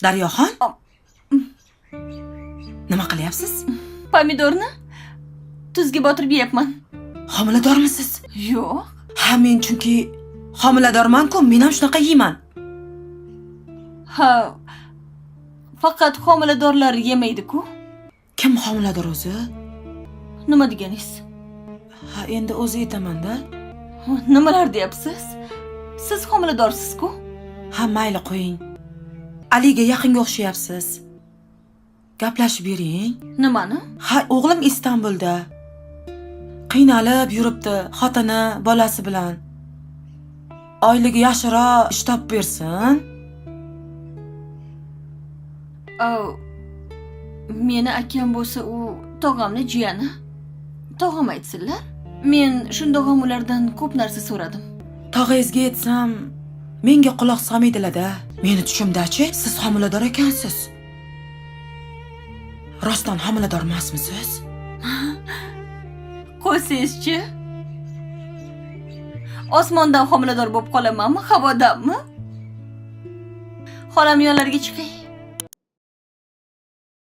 Daryoxon? Nima qilyapsiz? Pomidorni tuzga botirib yeyapman. Homiladormisiz? Yo'q. Ha, men chunki homiladorman-ku, men ham shunaqa yeyman. Ha, faqat homiladorlar yemaydi-ku. Kim homilador o'zi? Nima deganingiz? Ha, endi o'zi aytaman-da. Nimalar deyapsiz? Siz homiladorsiz-ku. Ha, mayli qo'ying. Aliga yaqinga o'xshayapsiz. Gaplashib bering. Nimani? Ha, o'g'lim Istanbulda. Qiynalib yuribdi xotini, bolasi bilan. Oyligi yaxshiroq ish topib bersin. Meni akam bo'lsa, u tog'amni jiyani. Tog'am aytsinlar. Men shundoq ham ulardan ko'p narsa so'radim. Tog'angizga aytsam, menga quloq solmaydilar-da. Meni tushimdachi, siz homilador ekansiz. Rostdan homilador emasmisiz? Qo'ysangizchi. Osmondan homilador bo'lib qolamanmi, havodanmi? Xolam yonlariga chiqing.